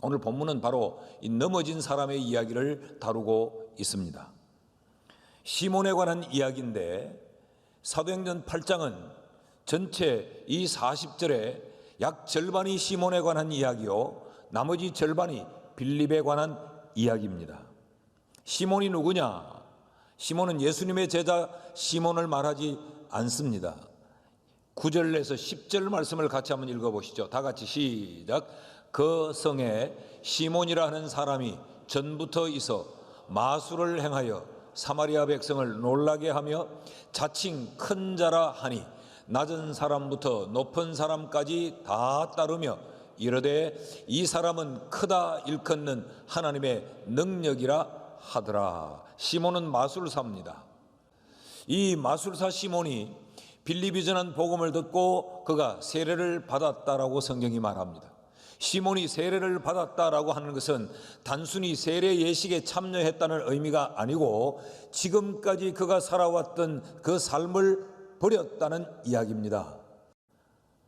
오늘 본문은 바로 이 넘어진 사람의 이야기를 다루고 있습니다. 시몬에 관한 이야기인데 사도행전 8장은 전체 이 40절에 약 절반이 시몬에 관한 이야기요, 나머지 절반이 빌립에 관한 이야기입니다. 시몬이 누구냐? 시몬은 예수님의 제자 시몬을 말하지 않습니다. 9절에서 10절 말씀을 같이 한번 읽어보시죠. 다 같이 시작. 그 성에 시몬이라 하는 사람이 전부터 있어 마술을 행하여 사마리아 백성을 놀라게 하며 자칭 큰 자라 하니 낮은 사람부터 높은 사람까지 다 따르며 이르되 이 사람은 크다 일컫는 하나님의 능력이라 하더라. 시몬은 마술사입니다. 이 마술사 시몬이 빌립이 전한 복음을 듣고 그가 세례를 받았다라고 성경이 말합니다. 시몬이 세례를 받았다라고 하는 것은 단순히 세례 예식에 참여했다는 의미가 아니고 지금까지 그가 살아왔던 그 삶을 버렸다는 이야기입니다.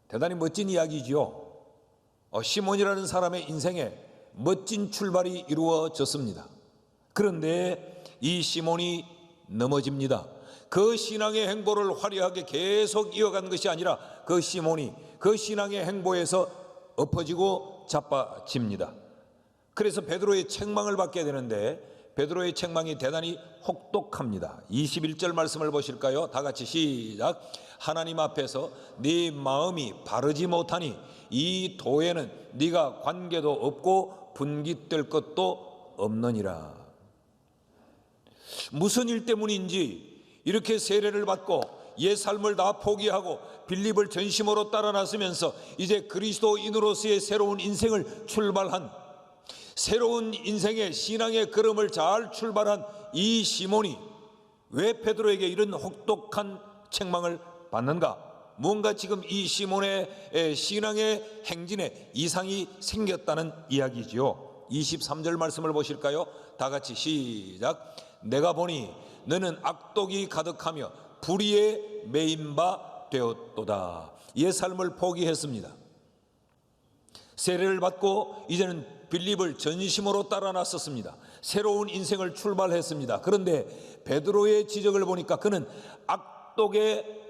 대단히 멋진 이야기지요. 시몬이라는 사람의 인생에 멋진 출발이 이루어졌습니다. 그런데 이 시몬이 넘어집니다. 그 신앙의 행보를 화려하게 계속 이어간 것이 아니라 그 시몬이 그 신앙의 행보에서 엎어지고 자빠집니다. 그래서 베드로의 책망을 받게 되는데 베드로의 책망이 대단히 혹독합니다. 21절 말씀을 보실까요? 다 같이 시작. 하나님 앞에서 네 마음이 바르지 못하니 이 도에는 네가 관계도 없고 분깃될 것도 없느니라. 무슨 일 때문인지 이렇게 세례를 받고 옛 삶을 다 포기하고 빌립을 전심으로 따라 나서면서 이제 그리스도인으로서의 새로운 인생을 출발한, 새로운 인생의 신앙의 걸음을 잘 출발한 이 시몬이 왜 베드로에게 이런 혹독한 책망을 받는가? 뭔가 지금 이 시몬의 신앙의 행진에 이상이 생겼다는 이야기지요. 23절 말씀을 보실까요? 다 같이 시작. 내가 보니 너는 악독이 가득하며 불의에 매인 바 되었도다. 옛 삶을 포기했습니다. 세례를 받고 이제는 빌립을 전심으로 따라 나섰습니다. 새로운 인생을 출발했습니다. 그런데 베드로의 지적을 보니까 그는 악독의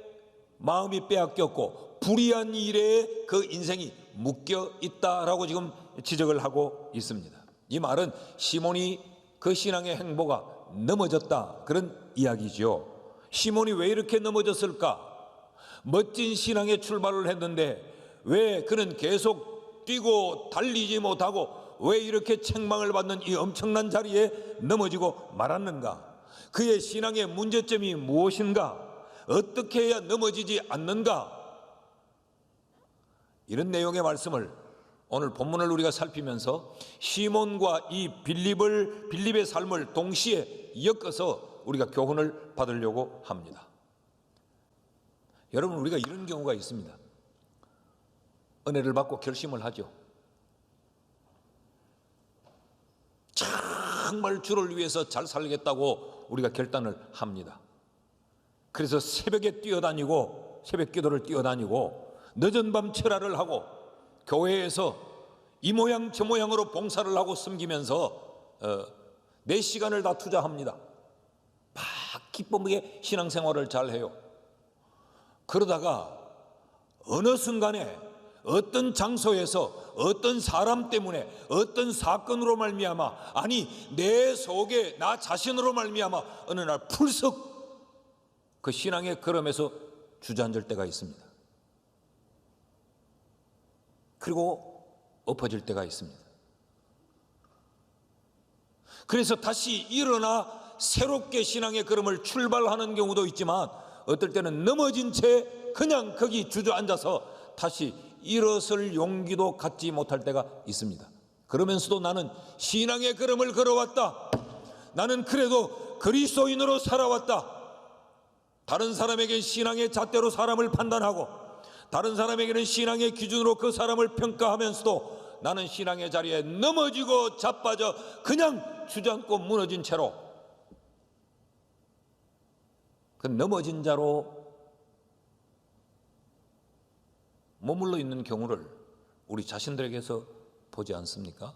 마음이 빼앗겼고 불의한 일에 그 인생이 묶여 있다라고 지금 지적을 하고 있습니다. 이 말은 시몬이 그 신앙의 행보가 넘어졌다, 그런 이야기죠. 시몬이 왜 이렇게 넘어졌을까? 멋진 신앙의 출발을 했는데 왜 그는 계속 뛰고 달리지 못하고 왜 이렇게 책망을 받는 이 엄청난 자리에 넘어지고 말았는가? 그의 신앙의 문제점이 무엇인가? 어떻게 해야 넘어지지 않는가? 이런 내용의 말씀을 오늘 본문을 우리가 살피면서 시몬과 이 빌립의 삶을 동시에 엮어서 우리가 교훈을 받으려고 합니다. 여러분, 우리가 이런 경우가 있습니다. 은혜를 받고 결심을 하죠. 정말 주를 위해서 잘 살겠다고 우리가 결단을 합니다. 그래서 새벽에 뛰어다니고 새벽 기도를 뛰어다니고 늦은 밤 철야를 하고 교회에서 이 모양 저 모양으로 봉사를 하고 섬기면서 내 시간을 다 투자합니다. 막 기쁨있게 신앙생활을 잘해요. 그러다가 어느 순간에 어떤 장소에서 어떤 사람 때문에 어떤 사건으로 말미암아, 아니 내 속에 나 자신으로 말미암아 어느 날 풀썩 그 신앙의 걸음에서 주저앉을 때가 있습니다. 그리고 엎어질 때가 있습니다. 그래서 다시 일어나 새롭게 신앙의 걸음을 출발하는 경우도 있지만 어떨 때는 넘어진 채 그냥 거기 주저앉아서 다시 일어설 용기도 갖지 못할 때가 있습니다. 그러면서도 나는 신앙의 걸음을 걸어왔다. 나는 그래도 그리스도인으로 살아왔다. 다른 사람에게 신앙의 잣대로 사람을 판단하고 다른 사람에게는 신앙의 기준으로 그 사람을 평가하면서도 나는 신앙의 자리에 넘어지고 자빠져 그냥 주저앉고 무너진 채로 그 넘어진 자로 머물러 있는 경우를 우리 자신들에게서 보지 않습니까?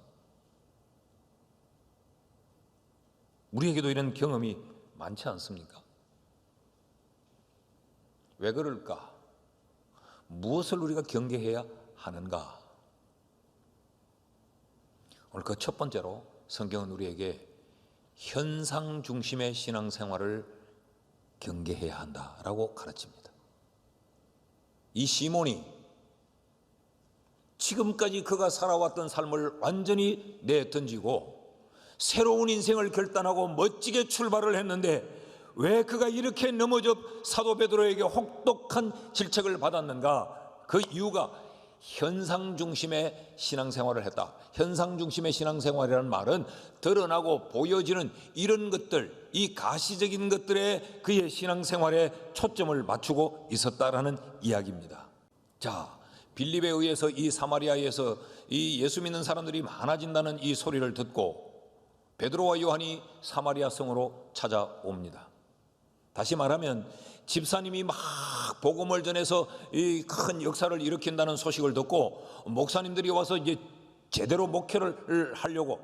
우리에게도 이런 경험이 많지 않습니까? 왜 그럴까? 무엇을 우리가 경계해야 하는가? 오늘 그 첫 번째로 성경은 우리에게 현상 중심의 신앙생활을 경계해야 한다라고 가르칩니다. 이 시몬이 지금까지 그가 살아왔던 삶을 완전히 내던지고 새로운 인생을 결단하고 멋지게 출발을 했는데 왜 그가 이렇게 넘어져 사도 베드로에게 혹독한 질책을 받았는가? 그 이유가 현상 중심의 신앙생활을 했다. 현상 중심의 신앙생활이라는 말은 드러나고 보여지는 이런 것들, 이 가시적인 것들에 그의 신앙생활에 초점을 맞추고 있었다라는 이야기입니다. 자, 빌립에 의해서 이 사마리아에서 이 예수 믿는 사람들이 많아진다는 이 소리를 듣고 베드로와 요한이 사마리아 성으로 찾아옵니다. 다시 말하면 집사님이 막 복음을 전해서 이 큰 역사를 일으킨다는 소식을 듣고 목사님들이 와서 이제 제대로 목회를 하려고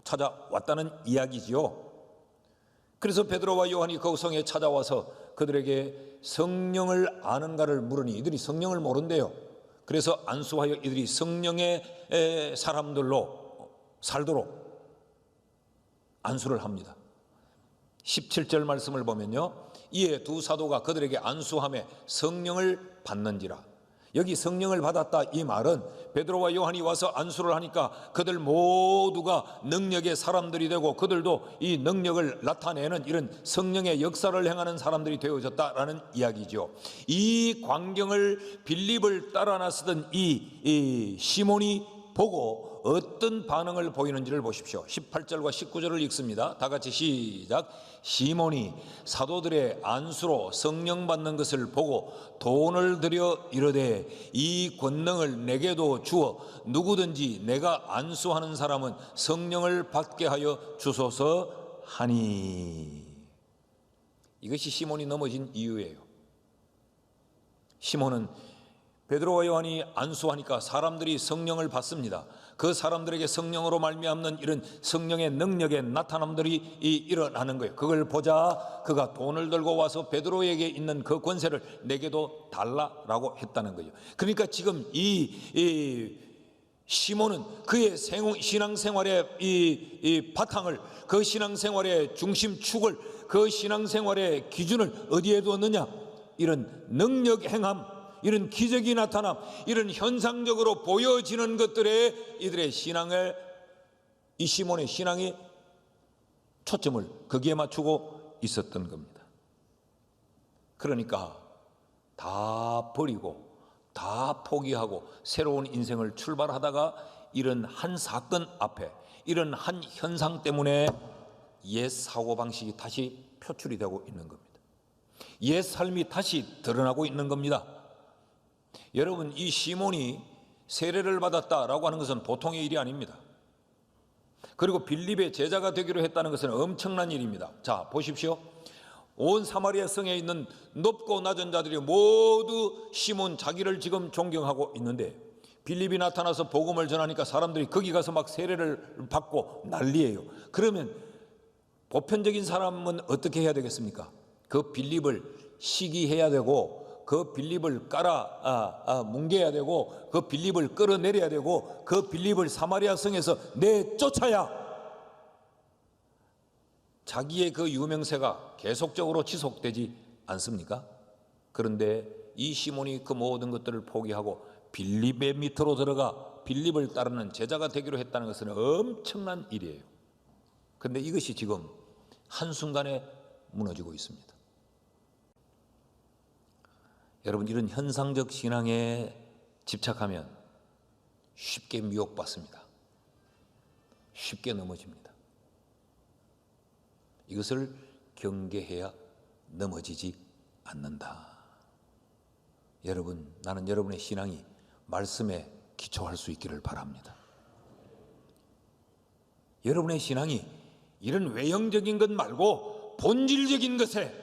찾아왔다는 이야기지요. 그래서 베드로와 요한이 그 성에 찾아와서 그들에게 성령을 아는가를 물으니 이들이 성령을 모른대요. 그래서 안수하여 이들이 성령의 사람들로 살도록 안수를 합니다. 17절 말씀을 보면요, 이에 두 사도가 그들에게 안수함에 성령을 받는지라. 여기 성령을 받았다 이 말은 베드로와 요한이 와서 안수를 하니까 그들 모두가 능력의 사람들이 되고 그들도 이 능력을 나타내는 이런 성령의 역사를 행하는 사람들이 되어졌다라는 이야기죠. 이 광경을 빌립을 따라 나서던 이 시몬이 보고 어떤 반응을 보이는지를 보십시오. 18절과 19절을 읽습니다. 다 같이 시작. 시몬이 사도들의 안수로 성령 받는 것을 보고 돈을 들여 이르되 이 권능을 내게도 주어 누구든지 내가 안수하는 사람은 성령을 받게 하여 주소서 하니. 이것이 시몬이 넘어진 이유예요. 시몬은 베드로와 요한이 안수하니까 사람들이 성령을 받습니다. 그 사람들에게 성령으로 말미암는 이런 성령의 능력의 나타남들이 일어나는 거예요. 그걸 보자 그가 돈을 들고 와서 베드로에게 있는 그 권세를 내게도 달라라고 했다는 거예요. 그러니까 지금 이 시몬은 그의 신앙생활의 이 바탕을, 그 신앙생활의 중심축을, 그 신앙생활의 기준을 어디에 두었느냐? 이런 능력 행함, 이런 기적이 나타남, 이런 현상적으로 보여지는 것들에 이들의 신앙을, 이 시몬의 신앙이 초점을 거기에 맞추고 있었던 겁니다. 그러니까 다 버리고 다 포기하고 새로운 인생을 출발하다가 이런 한 사건 앞에, 이런 한 현상 때문에 옛 사고방식이 다시 표출이 되고 있는 겁니다. 옛 삶이 다시 드러나고 있는 겁니다. 여러분, 이 시몬이 세례를 받았다라고 하는 것은 보통의 일이 아닙니다. 그리고 빌립의 제자가 되기로 했다는 것은 엄청난 일입니다. 자, 보십시오. 온 사마리아 성에 있는 높고 낮은 자들이 모두 시몬 자기를 지금 존경하고 있는데 빌립이 나타나서 복음을 전하니까 사람들이 거기 가서 막 세례를 받고 난리예요. 그러면 보편적인 사람은 어떻게 해야 되겠습니까? 그 빌립을 시기해야 되고 그 빌립을 뭉개야 되고 그 빌립을 끌어내려야 되고 그 빌립을 사마리아 성에서 내쫓아야 자기의 그 유명세가 계속적으로 지속되지 않습니까? 그런데 이 시몬이 그 모든 것들을 포기하고 빌립의 밑으로 들어가 빌립을 따르는 제자가 되기로 했다는 것은 엄청난 일이에요. 그런데 이것이 지금 한순간에 무너지고 있습니다. 여러분, 이런 현상적 신앙에 집착하면 쉽게 미혹받습니다. 쉽게 넘어집니다. 이것을 경계해야 넘어지지 않는다. 여러분, 나는 여러분의 신앙이 말씀에 기초할 수 있기를 바랍니다. 여러분의 신앙이 이런 외형적인 것 말고 본질적인 것에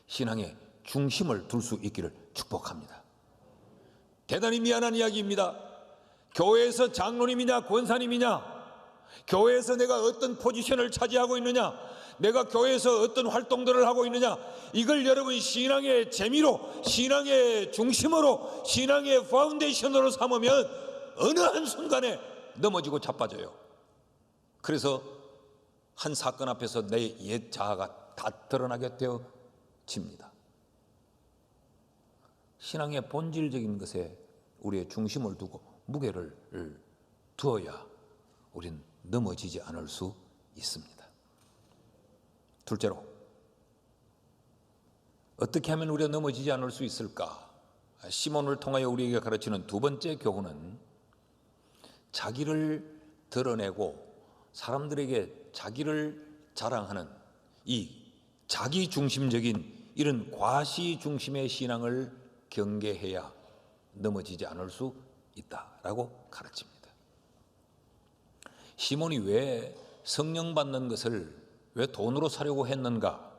신앙의 중심을 둘 수 있기를 축복합니다. 대단히 미안한 이야기입니다. 교회에서 장로님이냐 권사님이냐 교회에서 내가 어떤 포지션을 차지하고 있느냐, 내가 교회에서 어떤 활동들을 하고 있느냐, 이걸 여러분 신앙의 재미로, 신앙의 중심으로, 신앙의 파운데이션으로 삼으면 어느 한순간에 넘어지고 자빠져요. 그래서 한 사건 앞에서 내 옛 자아가 다 드러나게 되어집니다. 신앙의 본질적인 것에 우리의 중심을 두고 무게를 두어야 우리는 넘어지지 않을 수 있습니다. 둘째로, 어떻게 하면 우리가 넘어지지 않을 수 있을까? 시몬을 통하여 우리에게 가르치는 두 번째 교훈은 자기를 드러내고 사람들에게 자기를 자랑하는 이 자기 중심적인 이런 과시 중심의 신앙을 경계해야 넘어지지 않을 수 있다라고 가르칩니다. 시몬이 왜 성령 받는 것을 왜 돈으로 사려고 했는가?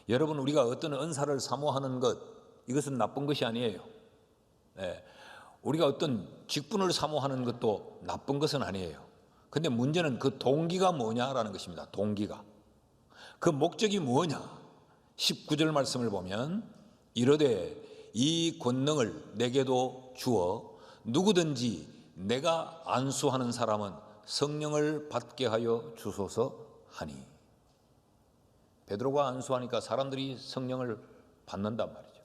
여러분, 우리가 어떤 은사를 사모하는 것, 이것은 나쁜 것이 아니에요. 우리가 어떤 직분을 사모하는 것도 나쁜 것은 아니에요. 근데 문제는 그 동기가 뭐냐라는 것입니다. 동기가. 그 목적이 뭐냐? 19절 말씀을 보면 이르되 이 권능을 내게도 주어 누구든지 내가 안수하는 사람은 성령을 받게 하여 주소서 하니. 베드로가 안수하니까 사람들이 성령을 받는단 말이죠.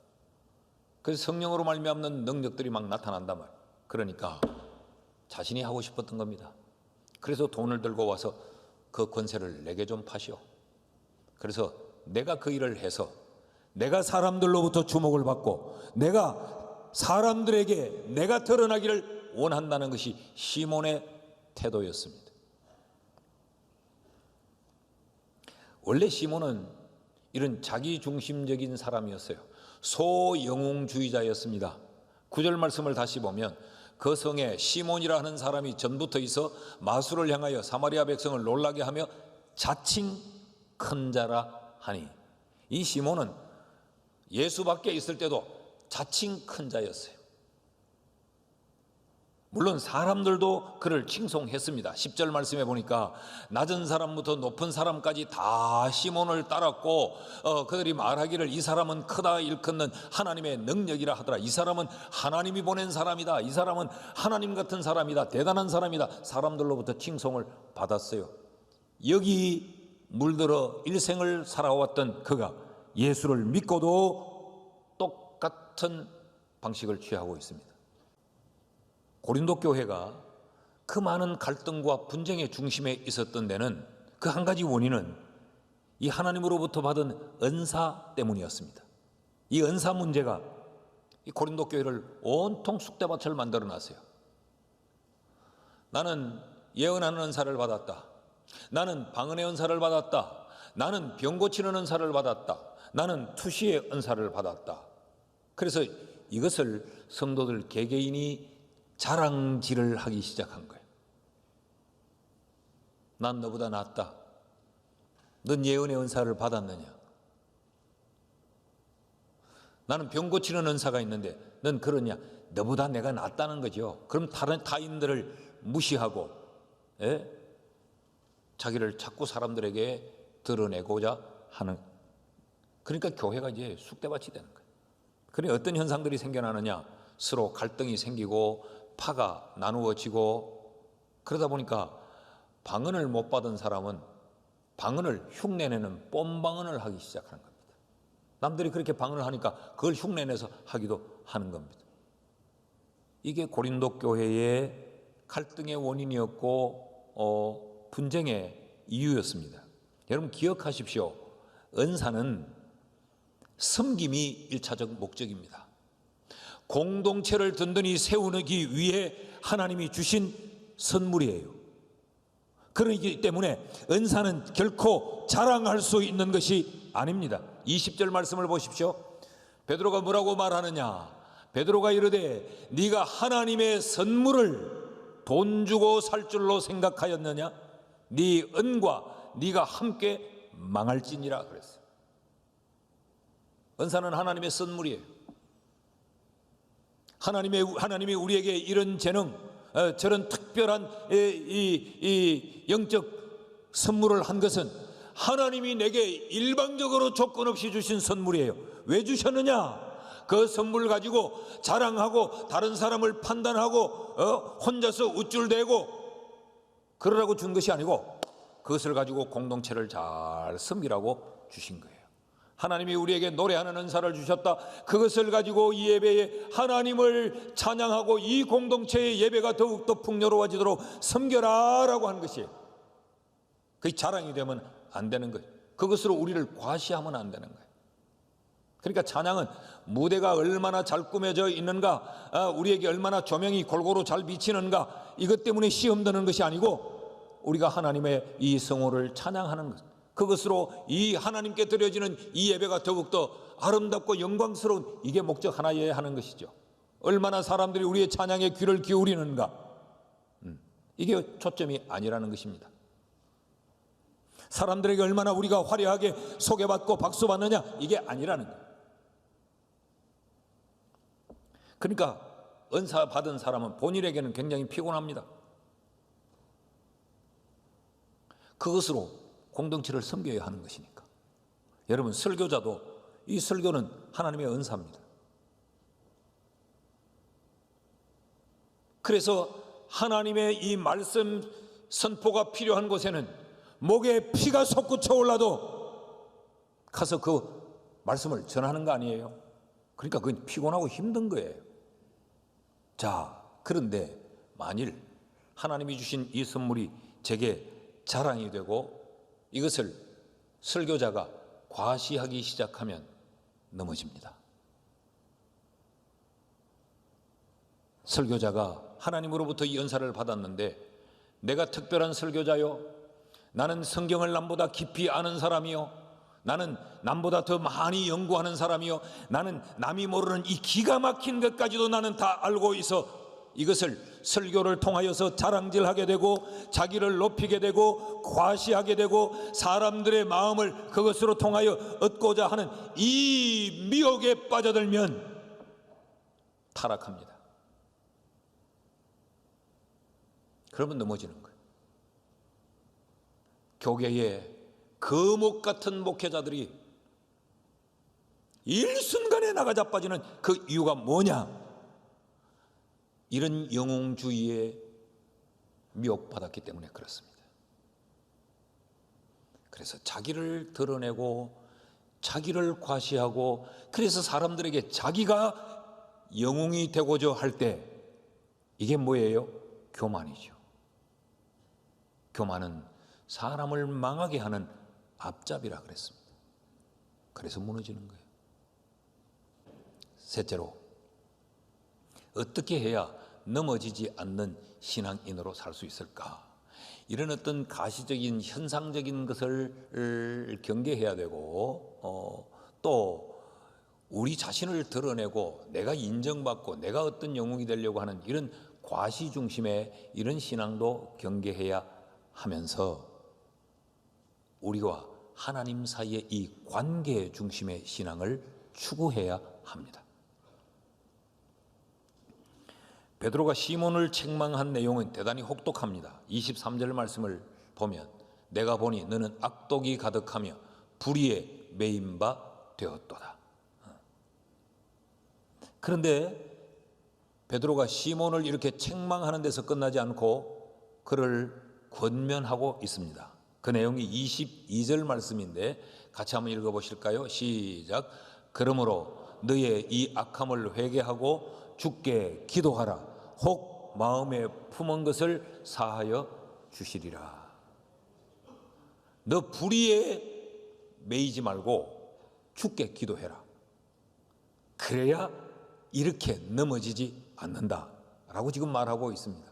그래서 성령으로 말미암는 능력들이 막 나타난단 말이에요. 그러니까 자신이 하고 싶었던 겁니다. 그래서 돈을 들고 와서 그 권세를 내게 좀 파시오. 그래서 내가 그 일을 해서 내가 사람들로부터 주목을 받고 내가 사람들에게 내가 드러나기를 원한다는 것이 시몬의 태도였습니다. 원래 시몬은 이런 자기중심적인 사람이었어요. 소영웅주의자였습니다. 9절 말씀을 다시 보면 그 성에 시몬이라 하는 사람이 전부터 있어 마술을 향하여 사마리아 백성을 놀라게 하며 자칭 큰 자라 하니. 이 시몬은 예수 밖에 있을 때도 자칭 큰 자였어요. 물론 사람들도 그를 칭송했습니다. 10절 말씀에 보니까 낮은 사람부터 높은 사람까지 다 시몬을 따랐고 그들이 말하기를 이 사람은 크다 일컫는 하나님의 능력이라 하더라. 이 사람은 하나님이 보낸 사람이다. 이 사람은 하나님 같은 사람이다. 대단한 사람이다. 사람들로부터 칭송을 받았어요. 여기 물들어 일생을 살아왔던 그가 예수를 믿고도 똑같은 방식을 취하고 있습니다. 고린도 교회가 그 많은 갈등과 분쟁의 중심에 있었던 데는 그 한 가지 원인은 이 하나님으로부터 받은 은사 때문이었습니다. 이 은사 문제가 이 고린도 교회를 온통 쑥대밭을 만들어 놨어요. 나는 예언하는 은사를 받았다. 나는 방언의 은사를 받았다. 나는 병 고치는 은사를 받았다. 나는 투시의 은사를 받았다. 그래서 이것을 성도들 개개인이 자랑질을 하기 시작한 거예요. 난 너보다 낫다. 넌 예언의 은사를 받았느냐? 나는 병 고치는 은사가 있는데 넌 그러냐? 너보다 내가 낫다는 거죠. 그럼 다른 타인들을 무시하고 자기를 자꾸 사람들에게 드러내고자 하는. 그러니까 교회가 이제 쑥대밭이 되는 거예요. 그러니 어떤 현상들이 생겨나느냐? 서로 갈등이 생기고 파가 나누어지고, 그러다 보니까 방언을 못 받은 사람은 방언을 흉내내는 뽐방언을 하기 시작하는 겁니다. 남들이 그렇게 방언을 하니까 그걸 흉내내서 하기도 하는 겁니다. 이게 고린도 교회의 갈등의 원인이었고 분쟁의 이유였습니다. 여러분 기억하십시오. 은사는 섬김이 1차적 목적입니다. 공동체를 든든히 세우기 위해 하나님이 주신 선물이에요. 그렇기 때문에 은사는 결코 자랑할 수 있는 것이 아닙니다. 20절 말씀을 보십시오. 베드로가 뭐라고 말하느냐? 베드로가 이르되 네가 하나님의 선물을 돈 주고 살 줄로 생각하였느냐? 네 은과 네가 함께 망할지니라 그랬어요. 은사는 하나님의 선물이에요. 하나님이 우리에게 이런 재능, 저런 특별한 이 영적 선물을 한 것은 하나님이 내게 일방적으로 조건 없이 주신 선물이에요. 왜 주셨느냐? 그 선물 가지고 자랑하고 다른 사람을 판단하고 혼자서 우쭐대고 그러라고 준 것이 아니고 그것을 가지고 공동체를 잘 섬기라고 주신 거예요. 하나님이 우리에게 노래하는 은사를 주셨다. 그것을 가지고 이 예배에 하나님을 찬양하고 이 공동체의 예배가 더욱더 풍요로워지도록 섬겨라라고 하는 것이에요. 그게 자랑이 되면 안 되는 거예요. 그것으로 우리를 과시하면 안 되는 거예요. 그러니까 찬양은 무대가 얼마나 잘 꾸며져 있는가, 우리에게 얼마나 조명이 골고루 잘 비치는가, 이것 때문에 시험 드는 것이 아니고 우리가 하나님의 이 성호를 찬양하는 것, 그것으로 이 하나님께 드려지는 이 예배가 더욱더 아름답고 영광스러운, 이게 목적 하나여야 하는 것이죠. 얼마나 사람들이 우리의 찬양에 귀를 기울이는가, 이게 초점이 아니라는 것입니다. 사람들에게 얼마나 우리가 화려하게 소개받고 박수받느냐, 이게 아니라는 거예요. 그러니까 은사 받은 사람은 본인에게는 굉장히 피곤합니다. 그것으로 공동체를 섬겨야 하는 것이니까. 여러분, 설교자도 이 설교는 하나님의 은사입니다. 그래서 하나님의 이 말씀 선포가 필요한 곳에는 목에 피가 솟구쳐 올라도 가서 그 말씀을 전하는 거 아니에요? 그러니까 그건 피곤하고 힘든 거예요. 자, 그런데 만일 하나님이 주신 이 선물이 제게 자랑이 되고 이것을 설교자가 과시하기 시작하면 넘어집니다. 설교자가 하나님으로부터 이 은사를 받았는데 내가 특별한 설교자요, 나는 성경을 남보다 깊이 아는 사람이요, 나는 남보다 더 많이 연구하는 사람이요, 나는 남이 모르는 이 기가 막힌 것까지도 나는 다 알고 있어, 이것을 설교를 통하여서 자랑질하게 되고 자기를 높이게 되고 과시하게 되고 사람들의 마음을 그것으로 통하여 얻고자 하는 이 미혹에 빠져들면 타락합니다. 그러면 넘어지는 거예요. 교계에 거목 같은 목회자들이 일순간에 나가 자빠지는 그 이유가 뭐냐? 이런 영웅주의에 미혹받았기 때문에 그렇습니다. 그래서 자기를 드러내고 자기를 과시하고, 그래서 사람들에게 자기가 영웅이 되고자 할 때 이게 뭐예요? 교만이죠. 교만은 사람을 망하게 하는 앞잡이라 그랬습니다. 그래서 무너지는 거예요. 셋째로, 어떻게 해야 넘어지지 않는 신앙인으로 살 수 있을까? 이런 어떤 가시적인 현상적인 것을 경계해야 되고, 또 우리 자신을 드러내고 내가 인정받고 내가 어떤 영웅이 되려고 하는 이런 과시 중심의 이런 신앙도 경계해야 하면서 우리와 하나님 사이의 이 관계 중심의 신앙을 추구해야 합니다. 베드로가 시몬을 책망한 내용은 대단히 혹독합니다. 23절 말씀을 보면 내가 보니 너는 악독이 가득하며 불의에 매인 바 되었도다. 그런데 베드로가 시몬을 이렇게 책망하는 데서 끝나지 않고 그를 권면하고 있습니다. 그 내용이 22절 말씀인데 같이 한번 읽어보실까요? 시작. 그러므로 너의 이 악함을 회개하고 주께 기도하라. 혹 마음에 품은 것을 사하여 주시리라. 너 불의에 매이지 말고 주께 기도해라. 그래야 이렇게 넘어지지 않는다라고 지금 말하고 있습니다.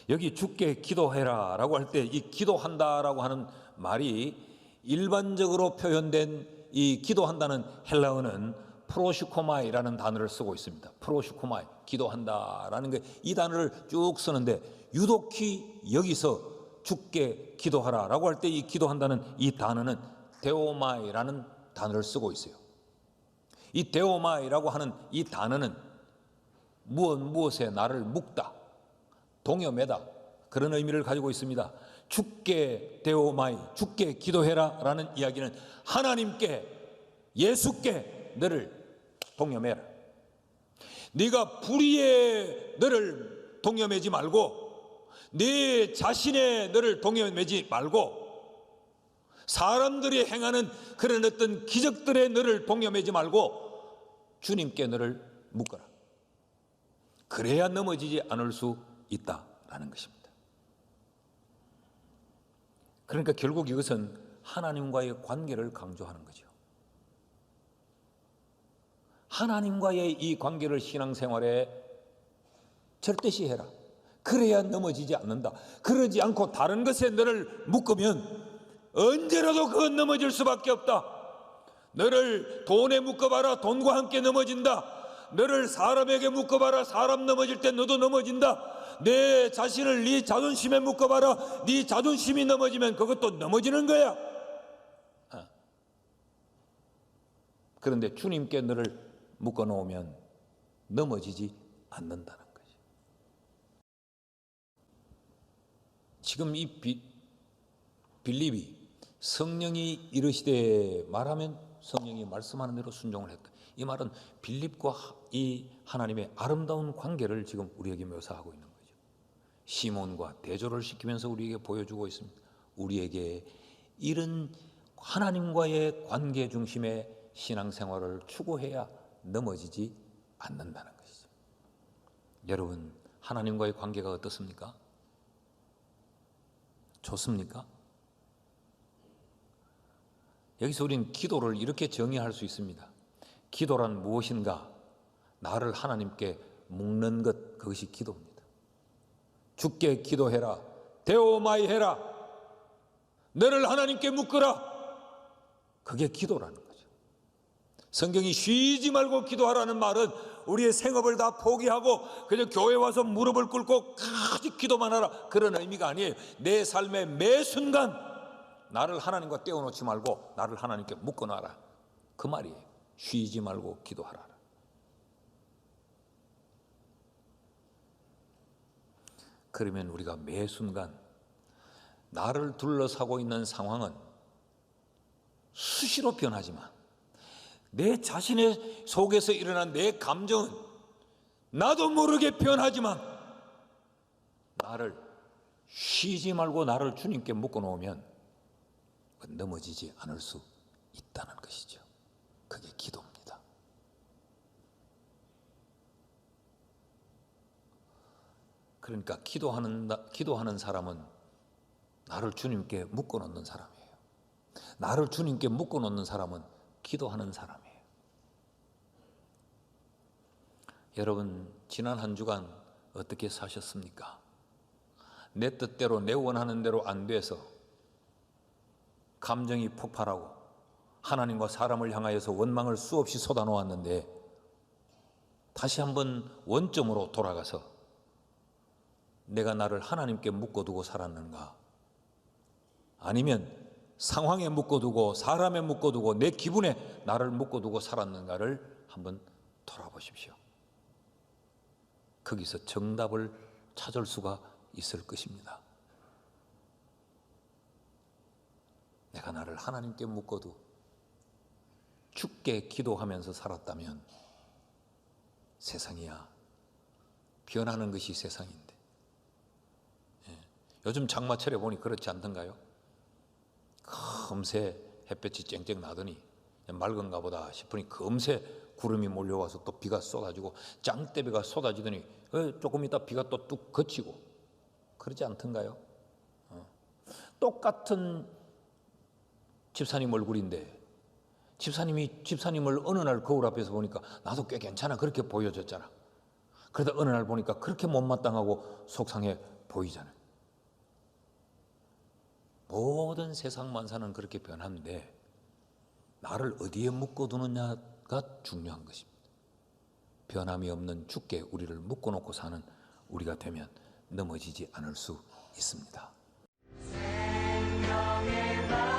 여기 주께 기도해라 라고 할 때 이 기도한다라고 하는 말이 일반적으로 표현된 이 기도한다는 헬라어는 프로슈코마이라는 단어를 쓰고 있습니다. 프로슈코마이, 기도한다라는 게 이 단어를 쭉 쓰는데 유독히 여기서 주께 기도하라 라고 할 때 이 기도한다는 이 단어는 데오마이라는 단어를 쓰고 있어요. 이 데오마이라고 하는 이 단어는 무엇에 나를 묶다, 동여매다, 그런 의미를 가지고 있습니다. 주께 데오마이, 주께 기도해라 라는 이야기는 하나님께, 예수께 너를 동여매라. 네가 불의에 너를 동여매지 말고, 네 자신의 너를 동여매지 말고, 사람들이 행하는 그런 어떤 기적들의 너를 동여매지 말고 주님께 너를 묶어라. 그래야 넘어지지 않을 수 있다라는 것입니다. 그러니까 결국 이것은 하나님과의 관계를 강조하는 거죠. 하나님과의 이 관계를 신앙생활에 절대시 해라. 그래야 넘어지지 않는다. 그러지 않고 다른 것에 너를 묶으면 언제라도 그건 넘어질 수밖에 없다. 너를 돈에 묶어봐라, 돈과 함께 넘어진다. 너를 사람에게 묶어봐라, 사람 넘어질 때 너도 넘어진다. 내 자신을 네 자존심에 묶어봐라, 네 자존심이 넘어지면 그것도 넘어지는 거야. 그런데 주님께 너를 묶어놓으면 넘어지지 않는다는 거지. 지금 이 빌립이 성령이 이르시되 말하면 성령이 말씀하는 대로 순종을 했다. 이 말은 빌립과 이 하나님의 아름다운 관계를 지금 우리에게 묘사하고 있는 거죠. 시몬과 대조를 시키면서 우리에게 보여주고 있습니다. 우리에게 이런 하나님과의 관계 중심의 신앙생활을 추구해야 넘어지지 않는다는 것이죠. 여러분, 하나님과의 관계가 어떻습니까? 좋습니까? 여기서 우리는 기도를 이렇게 정의할 수 있습니다. 기도란 무엇인가? 나를 하나님께 묶는 것, 그것이 기도입니다. 주께 기도해라, 데오마이 해라, 너를 하나님께 묶으라, 그게 기도라는 거죠. 성경이 쉬지 말고 기도하라는 말은 우리의 생업을 다 포기하고 그냥 교회 와서 무릎을 꿇고 가지 기도만 하라, 그런 의미가 아니에요. 내 삶의 매 순간 나를 하나님과 떼어놓지 말고 나를 하나님께 묶어놔라, 그 말이에요. 쉬지 말고 기도하라. 그러면 우리가 매 순간 나를 둘러싸고 있는 상황은 수시로 변하지만 내 자신의 속에서 일어난 내 감정은 나도 모르게 변하지만 나를 쉬지 말고 나를 주님께 묶어놓으면 넘어지지 않을 수 있다는 것이죠. 그게 기도입니다. 그러니까 기도하는 사람은 나를 주님께 묶어놓는 사람이에요. 나를 주님께 묶어놓는 사람은 기도하는 사람이에요. 여러분, 지난 한 주간 어떻게 사셨습니까? 내 뜻대로, 내 원하는 대로 안 돼서 감정이 폭발하고 하나님과 사람을 향하여서 원망을 수없이 쏟아놓았는데 다시 한번 원점으로 돌아가서 내가 나를 하나님께 묶어두고 살았는가? 아니면 상황에 묶어두고 사람에 묶어두고 내 기분에 나를 묶어두고 살았는가를 한번 돌아보십시오. 거기서 정답을 찾을 수가 있을 것입니다. 내가 나를 하나님께 묶어도 주께 기도하면서 살았다면 세상이야, 변하는 것이 세상인데. 요즘 장마철에 보니 그렇지 않던가요? 금세 햇볕이 쨍쨍 나더니 맑은가 보다 싶으니 금세 구름이 몰려와서 또 비가 쏟아지고 짱대비가 쏟아지더니 조금 있다 비가 또 뚝 그치고, 그러지 않던가요? 똑같은 집사님 얼굴인데 집사님을 어느 날 거울 앞에서 보니까 나도 꽤 괜찮아 그렇게 보여졌잖아. 그러다 어느 날 보니까 그렇게 못마땅하고 속상해 보이잖아요. 모든 세상 만사는 그렇게 변하는데 나를 어디에 묶어두느냐가 중요한 것입니다. 변함이 없는 주께 우리를 묶어놓고 사는 우리가 되면 넘어지지 않을 수 있습니다. 생명의 말